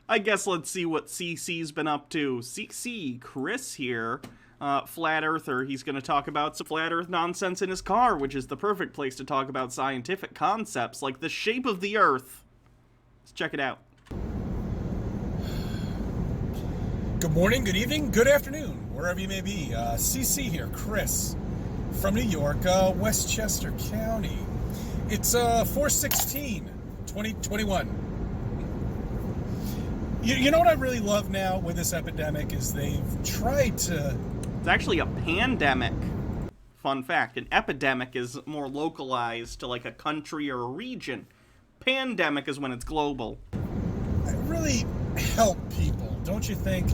I guess let's see what CC's been up to. CC, Chris here, flat earther. He's going to talk about some flat earth nonsense in his car, which is the perfect place to talk about scientific concepts like the shape of the earth. Let's check it out. Good morning, good evening, good afternoon, wherever you may be. CC here, Chris, from New York, Westchester County. It's 4/16/2021. You know what I really love now with this epidemic is they've tried to... It's actually a pandemic. Fun fact, an epidemic is more localized to like a country or a region. Pandemic is when it's global. really help people, don't you think?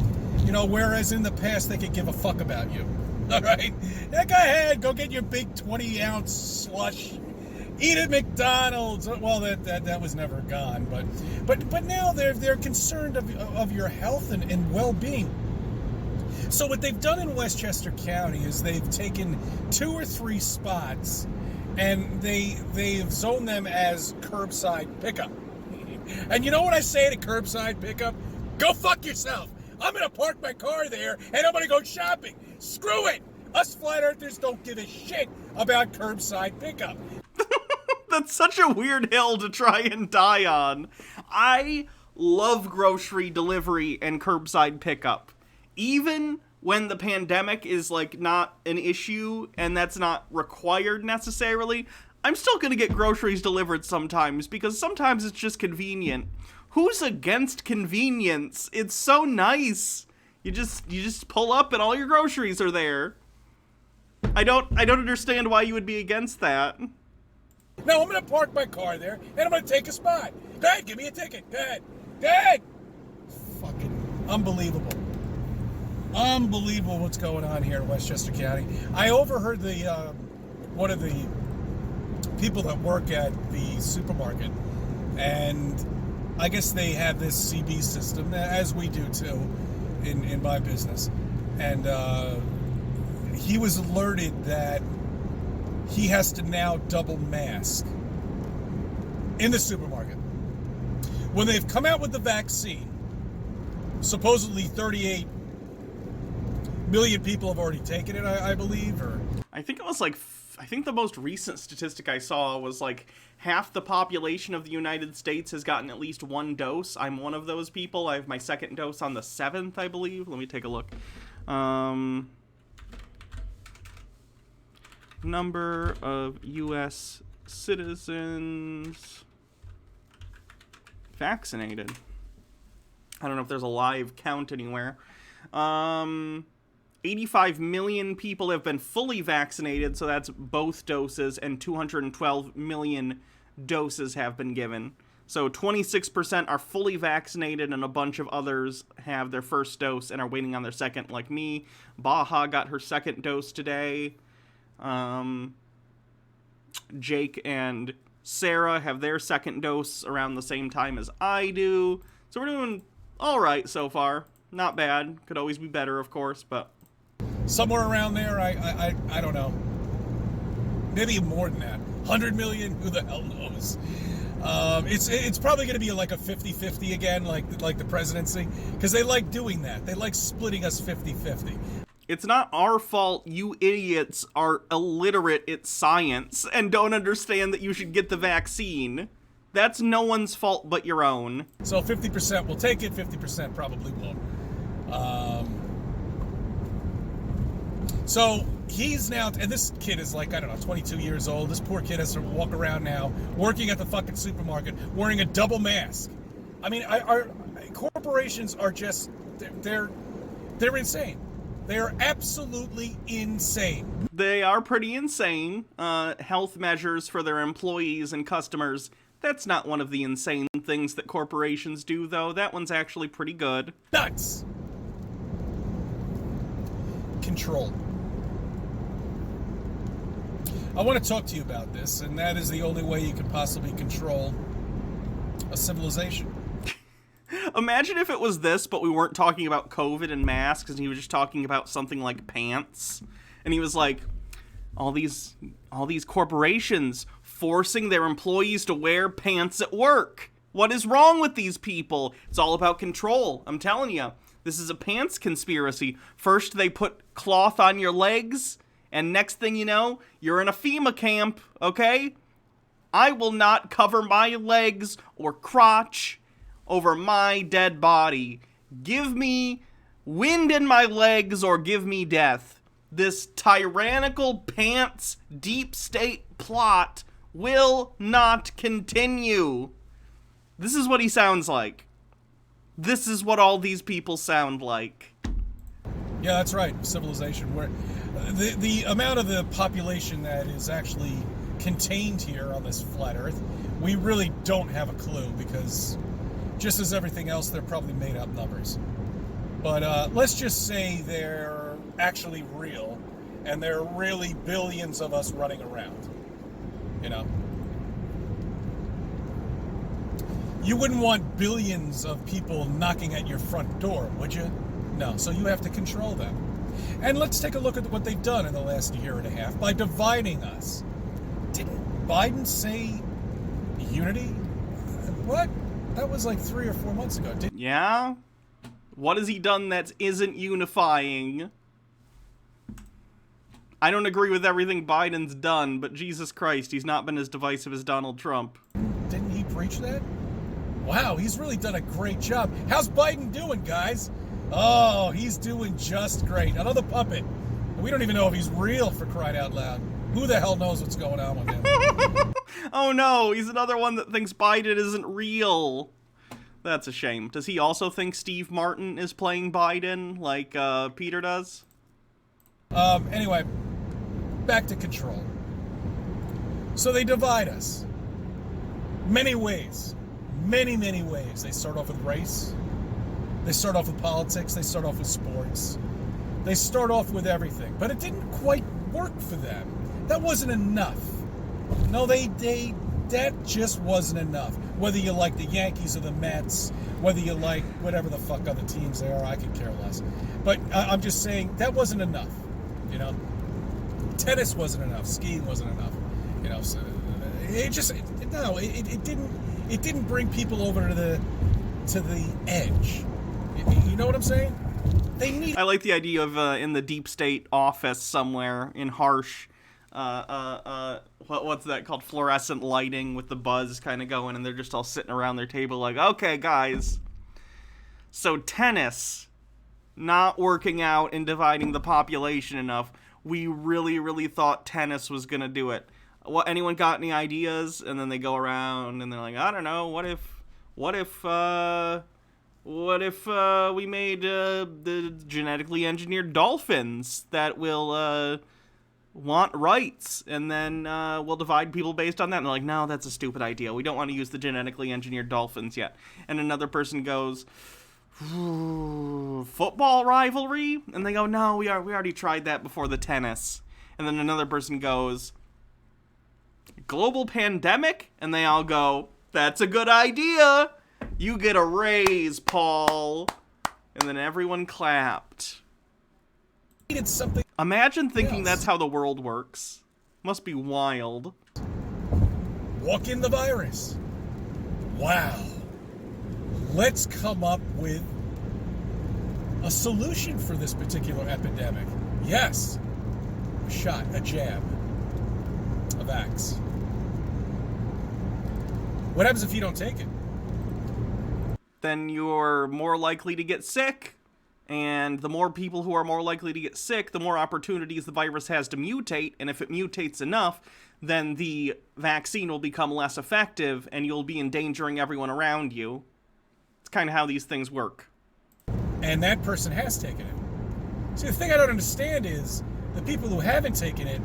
You know, whereas in the past they could give a fuck about you. All right? Yeah, go ahead, go get your big 20-ounce slush. Eat at McDonald's. Well, that was never gone, but now they're concerned of your health and well-being. So what they've done in Westchester County is they've taken 2 or 3 spots and they've zoned them as curbside pickup. And you know what I say to curbside pickup? Go fuck yourself. I'm gonna park my car there and I'm gonna go shopping. Screw it. Us flat earthers don't give a shit about curbside pickup. That's such a weird hill to try and die on. I love grocery delivery and curbside pickup. Even when the pandemic is like not an issue and that's not required necessarily, I'm still going to get groceries delivered sometimes because sometimes it's just convenient. Who's against convenience? It's so nice. You just pull up and all your groceries are there. I don't understand why you would be against that. No, I'm going to park my car there, and I'm going to take a spot. Go ahead, give me a ticket. Go ahead. Go ahead. Fucking unbelievable. Unbelievable what's going on here in Westchester County. I overheard one of the people that work at the supermarket, and I guess they have this CB system, as we do too, in my business. And he was alerted that he has to now double mask in the supermarket. When they've come out with the vaccine, supposedly 38 million people have already taken it, I believe, or... I think it was like, I think the most recent statistic I saw was like half the population of the United States has gotten at least 1 dose. I'm one of those people. I have my 2nd dose on the 7th, I believe. Let me take a look. Number of U.S. citizens vaccinated. I don't know if there's a live count anywhere. 85 million people have been fully vaccinated, so that's both doses, and 212 million doses have been given. So 26% are fully vaccinated, and a bunch of others have their first dose and are waiting on their second, like me. Baja got her 2nd dose today. Jake and Sarah have their 2nd dose around the same time as I do. So we're doing all right so far. Not bad. Could always be better, of course, but... somewhere around there, I don't know. Maybe more than that. 100 million? Who the hell knows? It's probably going to be like a 50-50 again, like the presidency, because they like doing that. They like splitting us 50-50. It's not our fault you idiots are illiterate at science and don't understand that you should get the vaccine. That's no one's fault but your own. So 50% will take it, 50% probably won't. So he's now, and this kid is like, I don't know, 22 years old. This poor kid has to walk around now, working at the fucking supermarket, wearing a double mask. I mean, our corporations are just, they're insane. They are absolutely insane. They are pretty insane. Health measures for their employees and customers. That's not one of the insane things that corporations do, though. That one's actually pretty good. Nuts! Control. I want to talk to you about this, and that is the only way you can possibly control a civilization. Imagine if it was this, but we weren't talking about COVID and masks, and he was just talking about something like pants. And he was like, all these corporations forcing their employees to wear pants at work. What is wrong with these people? It's all about control. I'm telling you, this is a pants conspiracy. First, they put cloth on your legs, and next thing you know, you're in a FEMA camp, okay? I will not cover my legs or crotch over my dead body. Give me wind in my legs or give me death. This tyrannical pants deep state plot will not continue. This is what he sounds like. This is what all these people sound like. Yeah, that's right. Civilization. Where the amount of the population that is actually contained here on this flat Earth, we really don't have a clue, because just as everything else, they're probably made up numbers. But let's just say they're actually real, and there are really billions of us running around. You know? You wouldn't want billions of people knocking at your front door, would you? No, so you have to control them. And let's take a look at what they've done in the last year and a half by dividing us. Didn't Biden say unity? What? That was like 3 or 4 months ago. Yeah? What has he done that isn't unifying? I don't agree with everything Biden's done, but Jesus Christ, he's not been as divisive as Donald Trump. Didn't he preach that? Wow, he's really done a great job. How's Biden doing, guys? Oh, he's doing just great. Another puppet. We don't even know if he's real, for crying out loud. Who the hell knows what's going on with him? Oh no, he's another one that thinks Biden isn't real. That's a shame. Does he also think Steve Martin is playing Biden like Peter does? Anyway, back to control. So they divide us. Many ways. Many, many ways. They start off with race. They start off with politics. They start off with sports. They start off with everything. But it didn't quite work for them. That wasn't enough. No, that just wasn't enough. Whether you like the Yankees or the Mets, whether you like whatever the fuck other teams they are, I could care less. But I'm just saying, that wasn't enough. You know? Tennis wasn't enough. Skiing wasn't enough. You know, so it didn't bring people over to the edge. You know what I'm saying? I like the idea of in the deep state office somewhere in harsh, what's that called? Fluorescent lighting with the buzz kind of going, and they're just all sitting around their table like, okay, guys. So tennis not working out and dividing the population enough. We really, really thought tennis was gonna do it. What? Anyone got any ideas? And then they go around and they're like, I don't know. What if we made the genetically engineered dolphins that will want rights, and then we'll divide people based on that? And they're like, no, that's a stupid idea. We don't want to use the genetically engineered dolphins yet. And another person goes, football rivalry? And they go, no, we already tried that before the tennis. And then another person goes, global pandemic? And they all go, that's a good idea. You get a raise, Paul. And then everyone clapped. Imagine thinking that's how the world works. Must be wild. Walk in the virus. Wow. Let's come up with a solution for this particular epidemic. Yes. A shot, a jab, a vax. What happens if you don't take it? Then you're more likely to get sick. And the more people who are more likely to get sick, the more opportunities the virus has to mutate. And if it mutates enough, then the vaccine will become less effective and you'll be endangering everyone around you. It's kind of how these things work. And that person has taken it. See, the thing I don't understand is the people who haven't taken it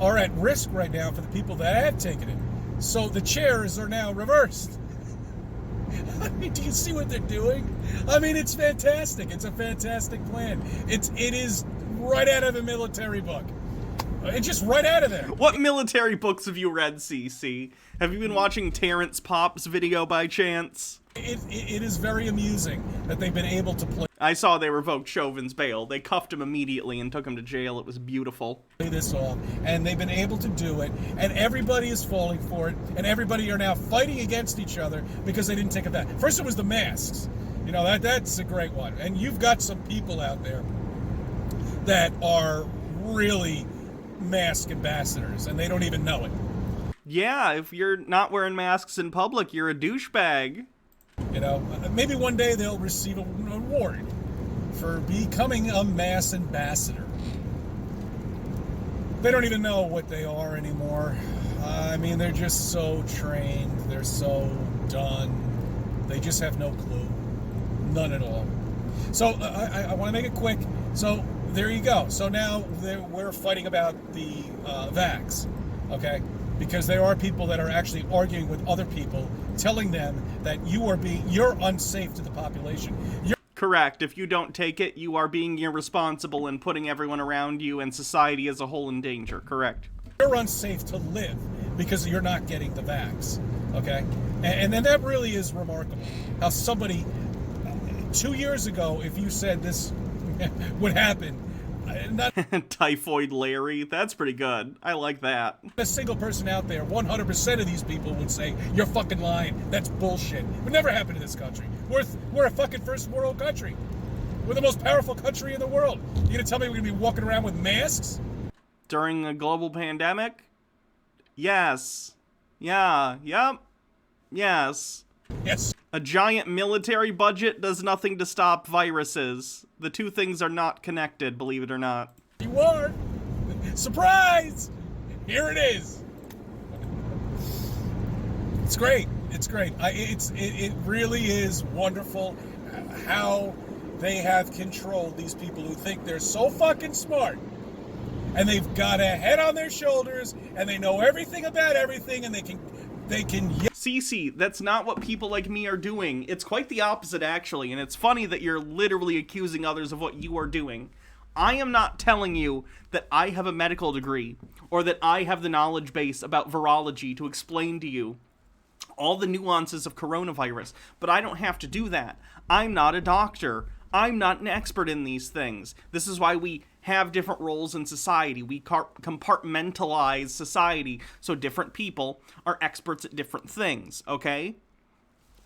are at risk right now for the people that have taken it. So the chairs are now reversed. I mean, do you see what they're doing? I mean, it's fantastic. It's a fantastic plan. It is right out of a military book. It's just right out of there. What military books have you read, CC? Have you been watching Terrence Popp's video by chance? It is very amusing that they've been able to play I saw they revoked Chauvin's bail. They cuffed him immediately and took him to jail. It was beautiful. this off, and they've been able to do it, and everybody is falling for it, and everybody are now fighting against each other because they didn't take it back. First it was the masks. You know, that's a great one. And you've got some people out there that are really mask ambassadors, and they don't even know it. Yeah, if you're not wearing masks in public, you're a douchebag. You know, maybe one day they'll receive an award for becoming a mask ambassador. They don't even know what they are anymore. I mean, they're just so trained. They're so done. They just have no clue. None at all. So I want to make it quick. So there you go. So now we're fighting about the vax, okay? Because there are people that are actually arguing with other people, telling them that you're unsafe to the population. Correct. If you don't take it, you are being irresponsible and putting everyone around you and society as a whole in danger. Correct. You're unsafe to live because you're not getting the vax, okay? And then that really is remarkable. How somebody 2 years ago, if you said this would happen, not Typhoid Larry. That's pretty good. I like that. a single person out there, 100% of these people would say, you're fucking lying. That's bullshit. It would never happen in this country. We're a fucking first world country. We're the most powerful country in the world. You gonna tell me we're gonna be walking around with masks? During a global pandemic? Yes. Yeah. Yep. Yes. Yes. A giant military budget does nothing to stop viruses. The two things are not connected, believe it or not. You are. Surprise! Here it is. It's great. It's great. It really is wonderful how they have controlled these people who think they're so fucking smart. And they've got a head on their shoulders, and they know everything about everything, and they can Cece, that's not what people like me are doing. It's quite the opposite, actually, and it's funny that you're literally accusing others of what you are doing. I am not telling you that I have a medical degree, or that I have the knowledge base about virology to explain to you all the nuances of coronavirus, but I don't have to do that. I'm not a doctor. I'm not an expert in these things. This is why we have different roles in society. We compartmentalize society so different people are experts at different things, okay?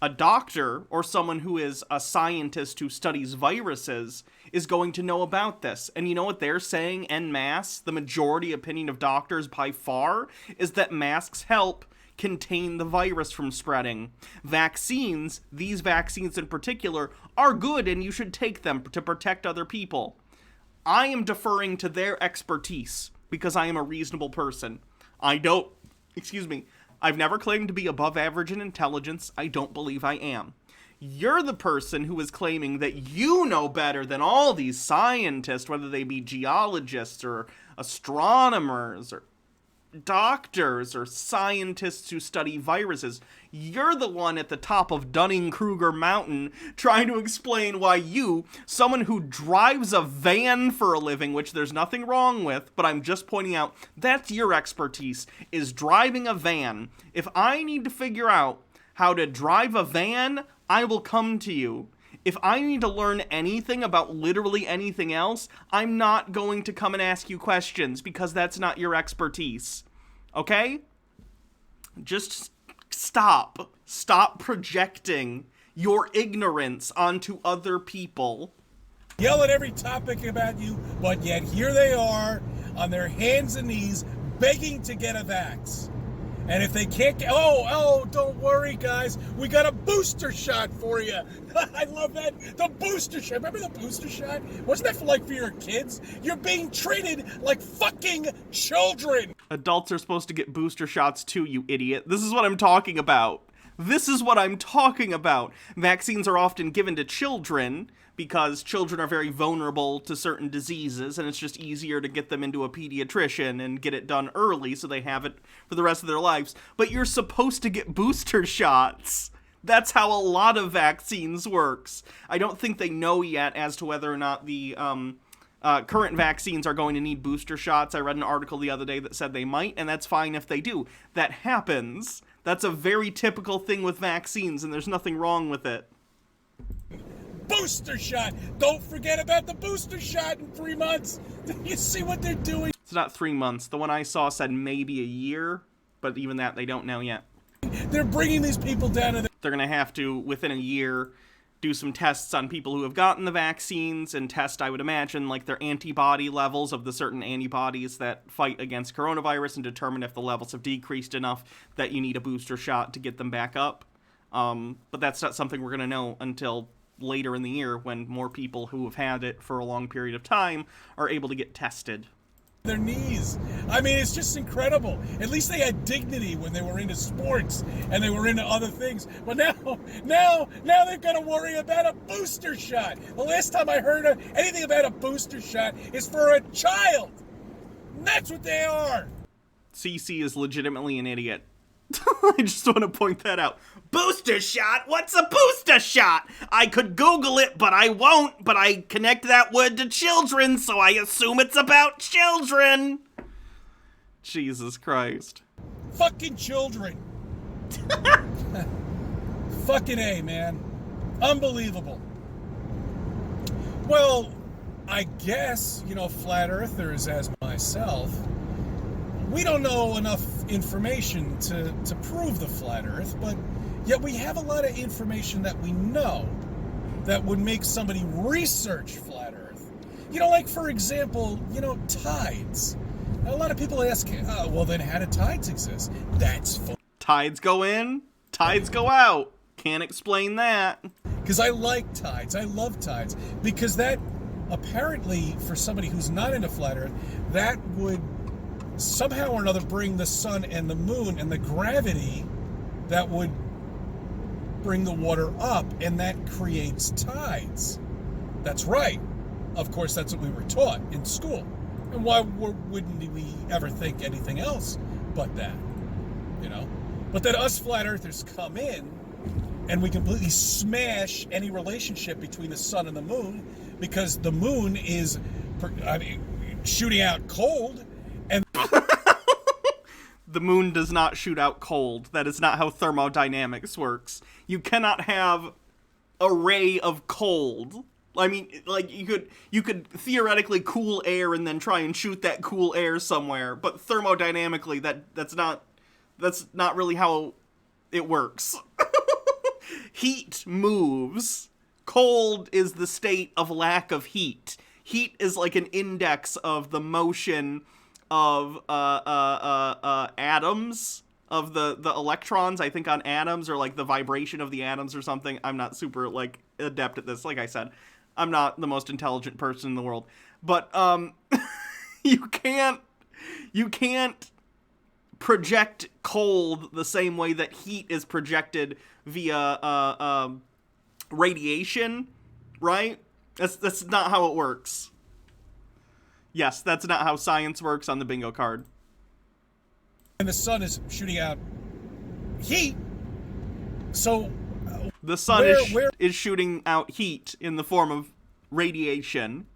A doctor, or someone who is a scientist who studies viruses, is going to know about this. And you know what they're saying en masse? The majority opinion of doctors by far is that masks help contain the virus from spreading. Vaccines, these vaccines in particular, are good and you should take them to protect other people. I am deferring to their expertise because I am a reasonable person. I've never claimed to be above average in intelligence. I don't believe I am. You're the person who is claiming that you know better than all these scientists, whether they be geologists or astronomers or doctors or scientists who study viruses. You're the one at the top of Dunning-Kruger Mountain trying to explain why you, someone who drives a van for a living, which there's nothing wrong with, but I'm just pointing out that's your expertise, is driving a van. If I need to figure out how to drive a van, I will come to you. If I need to learn anything about literally anything else, I'm not going to come and ask you questions because that's not your expertise. Okay? Just stop. Stop projecting your ignorance onto other people. Yell at every topic about you, but yet here they are on their hands and knees begging to get a vax. And if they can't get... Oh, don't worry, guys. We got a booster shot for you. I love that. The booster shot. Remember the booster shot? Wasn't that for your kids? You're being treated like fucking children. Adults are supposed to get booster shots too, you idiot. This is what I'm talking about. This is what I'm talking about. Vaccines are often given to children because children are very vulnerable to certain diseases, and it's just easier to get them into a pediatrician and get it done early so they have it for the rest of their lives. But you're supposed to get booster shots. That's how a lot of vaccines works. I don't think they know yet as to whether or not the current vaccines are going to need booster shots. I read an article the other day that said they might, and that's fine if they do. That happens. That's a very typical thing with vaccines, and there's nothing wrong with it. Booster shot. Don't forget about the booster shot in 3 months. You see what they're doing? It's not 3 months. The one I saw said maybe a year, but even that they don't know yet. They're bringing these people down to They're going to have to, within a year, do some tests on people who have gotten the vaccines and test, I would imagine, like their antibody levels of the certain antibodies that fight against coronavirus and determine if the levels have decreased enough that you need a booster shot to get them back up. But that's not something we're going to know until later in the year when more people who have had it for a long period of time are able to get tested. their knees. I mean, it's just incredible. At least they had dignity when they were into sports and they were into other things. But now they've got to worry about a booster shot. The last time I heard of anything about a booster shot is for a child. And that's what they are. CC is legitimately an idiot. I just want to point that out. Booster shot? What's a booster shot? I could Google it, but I won't. But I connect that word to children, so I assume it's about children. Jesus Christ. Fucking children. Fucking A, man. Unbelievable. Well, I guess, flat earthers as myself, we don't know enough information to prove the flat earth, but yet we have a lot of information that we know that would make somebody research flat earth. Like, for example, tides. A lot of people ask, well, then how do tides exist? That's Tides go in, tides go out. Can't explain that. Because I like tides. I love tides. Because that, apparently, for somebody who's not into flat earth, that would somehow or another bring the sun and the moon and the gravity that would bring the water up, and that creates tides. That's right. Of course, that's what we were taught in school. And why wouldn't we ever think anything else but that? But then us flat earthers come in and we completely smash any relationship between the sun and the moon, because the moon is shooting out cold. And the moon does not shoot out cold. That is not how thermodynamics works. You cannot have a ray of cold. I mean, like, you could theoretically cool air and then try and shoot that cool air somewhere, but thermodynamically that's not really how it works. Heat moves. Cold is the state of lack of heat. Heat is like an index of the motion of atoms, of the electrons, I think, on atoms, or like the vibration of the atoms or something. I'm not super adept at this. Like I said, I'm not the most intelligent person in the world, but you can't project cold the same way that heat is projected via radiation, right? That's not how it works. Yes, that's not how science works on the bingo card. And the sun is shooting out heat, so the sun is shooting out heat in the form of radiation,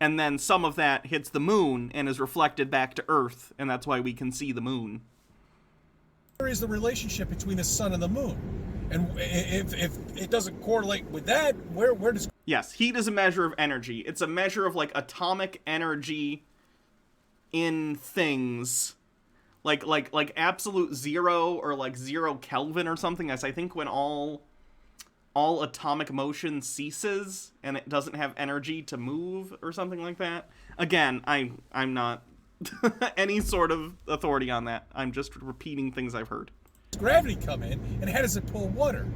and then some of that hits the moon and is reflected back to Earth, and that's why we can see the moon. Where is the relationship between the sun and the moon? And if it doesn't correlate with that, where does... Yes, heat is a measure of energy. It's a measure of, atomic energy in things. Like absolute zero, or 0 Kelvin or something. As I think when all atomic motion ceases and it doesn't have energy to move or something like that. Again, I'm not any sort of authority on that. I'm just repeating things I've heard. Gravity come in, and how does it pull water?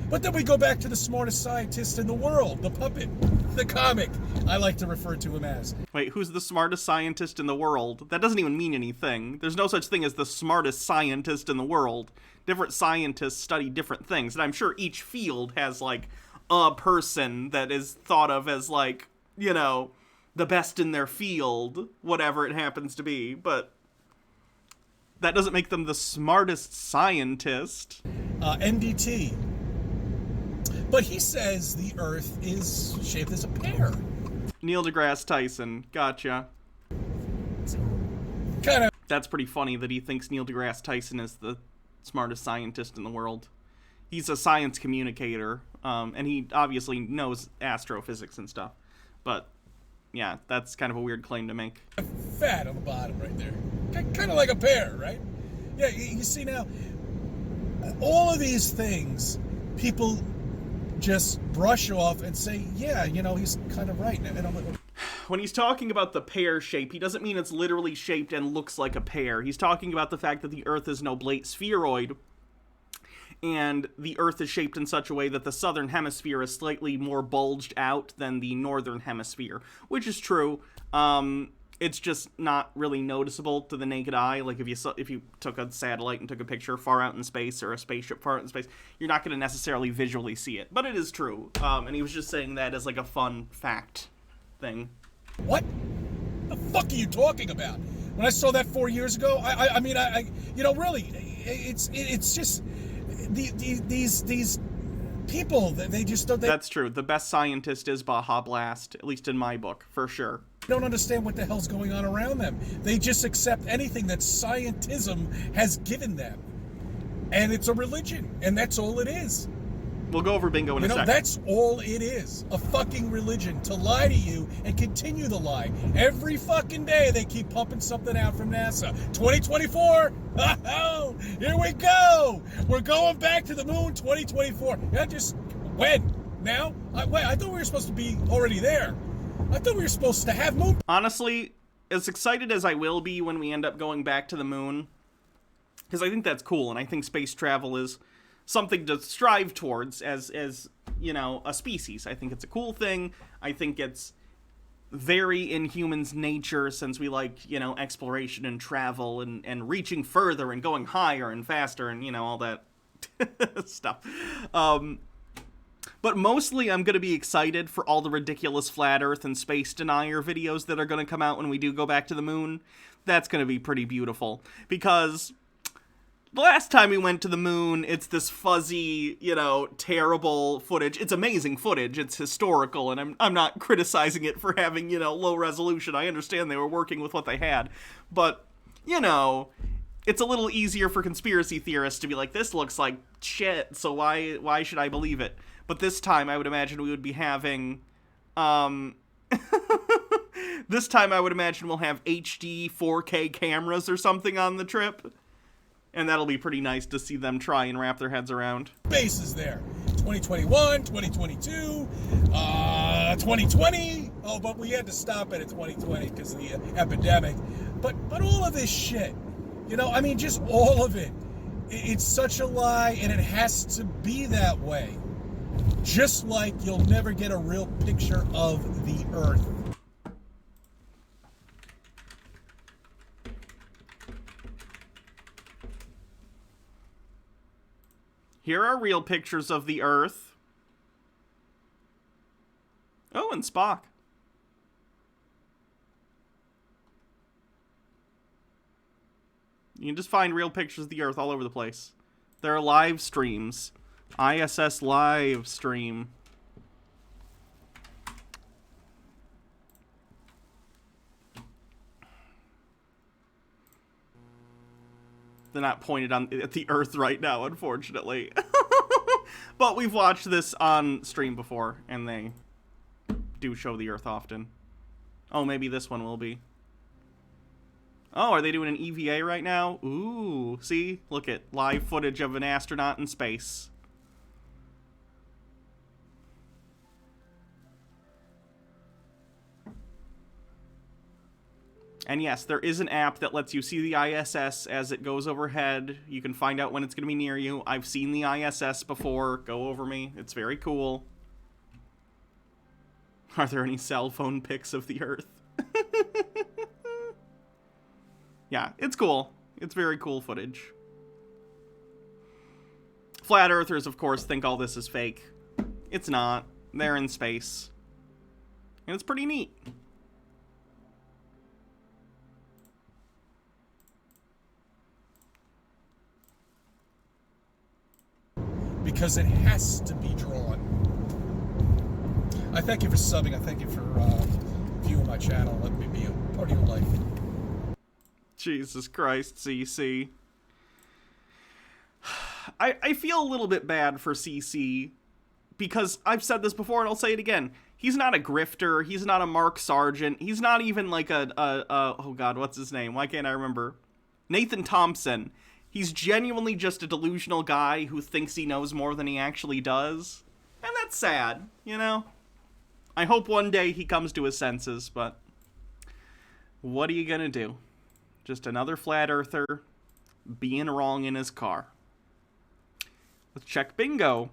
But then we go back to the smartest scientist in the world, the puppet, the comic, I like to refer to him as. Wait, who's the smartest scientist in the world? That doesn't even mean anything. There's no such thing as the smartest scientist in the world. Different scientists study different things, and I'm sure each field has, a person that is thought of as, the best in their field, whatever it happens to be, but that doesn't make them the smartest scientist. NDT. But he says the Earth is shaped as a pear. Neil deGrasse Tyson. Gotcha. Kind of. That's pretty funny that he thinks Neil deGrasse Tyson is the smartest scientist in the world. He's a science communicator, and he obviously knows astrophysics and stuff. But, yeah, that's kind of a weird claim to make. Fat on the bottom right there. Kind of like a pear, right? Yeah, you see now, all of these things, people just brush off and say, yeah, you know, he's kind of right. And I'm like, when he's talking about the pear shape, he doesn't mean it's literally shaped and looks like a pear. He's talking about the fact that the Earth is an oblate spheroid, and the Earth is shaped in such a way that the southern hemisphere is slightly more bulged out than the northern hemisphere, which is true. It's just not really noticeable to the naked eye. Like, if you took a satellite and took a picture far out in space, or a spaceship far out in space, you're not going to necessarily visually see it. But it is true. And he was just saying that as, like, a fun fact thing. What the fuck are you talking about? When I saw that 4 years ago, I mean, you know, really, it's just these people that they just don't. That's true. The best scientist is Baja Blast, at least in my book, for sure. Don't understand what the hell's going on around them. They just accept anything that scientism has given them, and it's a religion, and that's all it is. We'll go over bingo in a second. That's all it is. A fucking religion. To lie to you and continue the lie. Every fucking day they keep pumping something out from NASA. 2024. Oh, here we go. We're going back to the moon 2024. Yeah, just when? Now? Wait, I thought we were supposed to be already there. I thought we were supposed to have moon. Honestly, as excited as I will be when we end up going back to the moon, because I think that's cool, and I think space travel is something to strive towards as you know, a species. I think it's a cool thing. I think it's very in humans' nature, since we like, you know, exploration and travel and reaching further and going higher and faster and, you know, all that stuff. But mostly I'm going to be excited for all the ridiculous flat earth and space denier videos that are going to come out when we do go back to the moon. That's going to be pretty beautiful, because the last time we went to the moon, it's this fuzzy, you know, terrible footage. It's amazing footage. It's historical, and I'm not criticizing it for having, you know, low resolution. I understand they were working with what they had. But, you know, it's a little easier for conspiracy theorists to be like, this looks like shit, so why should I believe it? But this time, I would imagine we would be having, this time I would imagine we'll have HD 4K cameras or something on the trip. And that'll be pretty nice to see them try and wrap their heads around. Base is there. 2021, 2022, 2020. Oh, but we had to stop it at 2020 because of the epidemic. But all of this shit, you know, I mean, just all of it. It's such a lie, and it has to be that way. Just like you'll never get a real picture of the Earth. Here are real pictures of the Earth. Oh, and Spock. You can just find real pictures of the Earth all over the place. There are live streams. ISS live stream. They're not pointed at the Earth right now, unfortunately. But we've watched this on stream before, and they do show the Earth often. Oh, maybe this one will be. Oh, are they doing an EVA right now? Ooh, see? Look at live footage of an astronaut in space. And yes, there is an app that lets you see the ISS as it goes overhead. You can find out when it's going to be near you. I've seen the ISS before go over me. It's very cool. Are there any cell phone pics of the Earth? Yeah, it's cool. It's very cool footage. Flat Earthers, of course, think all this is fake. It's not. They're in space. And it's pretty neat. Because it has to be drawn. I thank you for subbing. I thank you for viewing my channel. Let me be a part of your life. Jesus Christ, CC. I feel a little bit bad for CC because I've said this before and I'll say it again. He's not a grifter. He's not a Mark Sargent. He's not even like oh god, what's his name? Why can't I remember? Nathan Thompson. He's genuinely just a delusional guy who thinks he knows more than he actually does. And that's sad, you know? I hope one day he comes to his senses, but what are you gonna do? Just another flat earther being wrong in his car. Let's check bingo.